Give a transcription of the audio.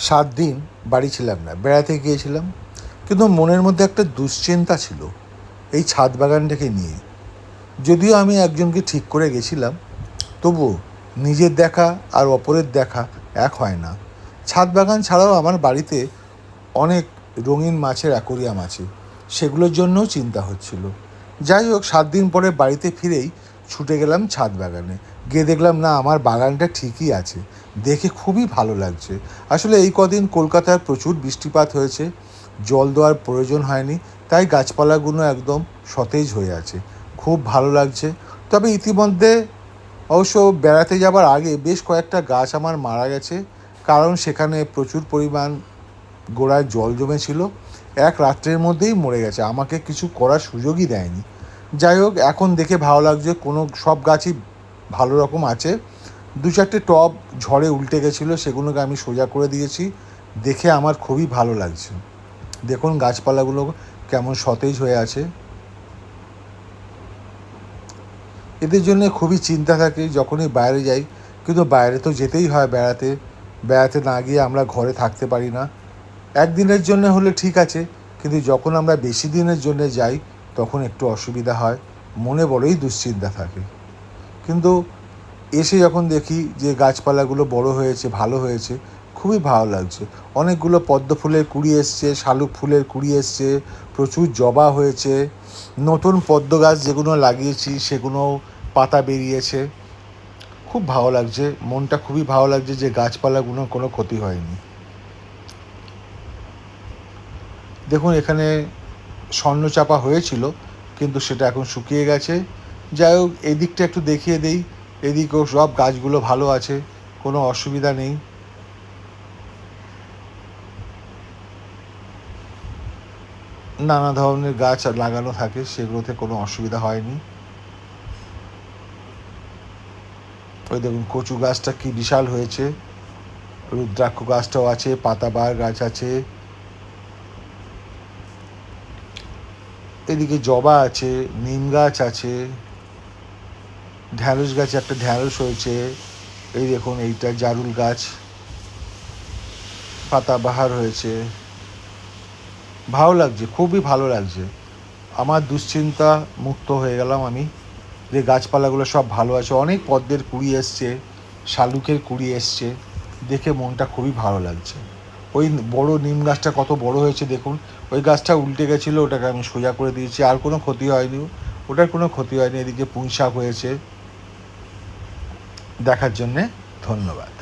7 দিন বাড়ি ছিলাম না, বেড়াতে গিয়েছিলাম। কিন্তু মনের মধ্যে একটা দুশ্চিন্তা ছিল এই ছাদ বাগানটাকে নিয়ে। যদিও আমি একজনকে ঠিক করে গেছিলাম, তবুও নিজের দেখা আর অপরের দেখা এক হয় না। ছাদ বাগান ছাড়াও আমার বাড়িতে অনেক রঙিন মাছের অ্যাকোরিয়াম আছে, সেগুলোর জন্যও চিন্তা হচ্ছিল। যাই হোক, 7 দিন পরে বাড়িতে ফিরেই ছুটে গেলাম ছাদ বাগানে। গিয়ে দেখলাম না, আমার বাগানটা ঠিকই আছে। দেখে খুবই ভালো লাগছে। আসলে এই কদিন কলকাতায় প্রচুর বৃষ্টিপাত হয়েছে, জল দেওয়ার প্রয়োজন হয়নি, তাই গাছপালাগুলো একদম সতেজ হয়ে আছে। খুব ভালো লাগছে। তবে ইতিমধ্যে অবশ্য বেড়াতে যাবার আগে বেশ কয়েকটা গাছ আমার মারা গেছে, কারণ সেখানে প্রচুর পরিমাণ গোড়ায় জল জমেছিল। এক রাত্রের মধ্যেই মরে গেছে, আমাকে কিছু করার সুযোগই দেয়নি। যাই হোক, এখন দেখে ভালো লাগছে, সব গাছই ভালো রকম আছে। 2-4টে টব ঝড়ে উল্টে গেছিলো, সেগুলোকে আমি সোজা করে দিয়েছি। দেখে আমার খুবই ভালো লাগছে। দেখুন গাছপালাগুলো কেমন সতেজ হয়ে আছে। এদের জন্য খুবই চিন্তা থাকে যখনই বাইরে যাই, কিন্তু বাইরে তো যেতেই হয় বেড়াতে। বেড়াতে না গিয়ে আমরা ঘরে থাকতে পারি না। একদিনের জন্য হলে ঠিক আছে, কিন্তু যখন আমরা বেশি দিনের জন্য যাই তখন একটু অসুবিধা হয়, মনে বড়ই দুশ্চিন্তা থাকে। কিন্তু এসে যখন দেখি যে গাছপালাগুলো বড় হয়েছে, ভালো হয়েছে, খুবই ভালো লাগছে। অনেকগুলো পদ্ম ফুলের কুঁড়ি এসছে, শালুক ফুলের কুঁড়ি এসছে, প্রচুর জবা হয়েছে। নতুন পদ্ম গাছ যেগুলো লাগিয়েছি সেগুলো পাতা বেরিয়েছে। খুব ভালো লাগছে, মনটা খুবই ভালো লাগছে যে গাছপালাগুলোর কোনো ক্ষতি হয়নি। দেখুন এখানে স্বর্ণচাপা হয়েছিল, কিন্তু সেটা এখন শুকিয়ে গেছে। যাই হোক, এদিকটা একটু দেখিয়ে দেই। এদিকেও সব গাছগুলো ভালো আছে, কোনো অসুবিধা নেই। নানা ধরনের গাছ লাগানো থাকে, সেগুলোতে কোনো অসুবিধা হয়নি। ওই দেখুন কচু গাছটা কি বিশাল হয়েছে, রুদ্রাক্ষ গাছটাও আছে, পাতাবাহার গাছ আছে, এদিকে জবা আছে, নিম গাছ আছে, ঢ্যাঁড়স গাছে একটা ঢ্যাঁড়স হয়েছে। এই দেখুন এইটা জারুল গাছ, পাতাবাহার হয়েছে। ভালো লাগছে, খুবই ভালো লাগছে। আমার দুশ্চিন্তা মুক্ত হয়ে গেলাম আমি, যে গাছপালাগুলো সব ভালো আছে। অনেক পদ্মের কুঁড়ি এসছে, শালুকের কুঁড়ি এসছে, দেখে মনটা খুবই ভালো লাগছে। ওই বড় নিম গাছটা কত বড় হয়েছে দেখুন। ওই গাছটা উল্টে গেছিলো, ওটাকে আমি সোজা করে দিয়েছি, আর কোনো ক্ষতি হয়নি, ওটার কোনো ক্ষতি হয়নি। এদিকে পুঁই শাক হয়েছে। দেখার জন্যে ধন্যবাদ।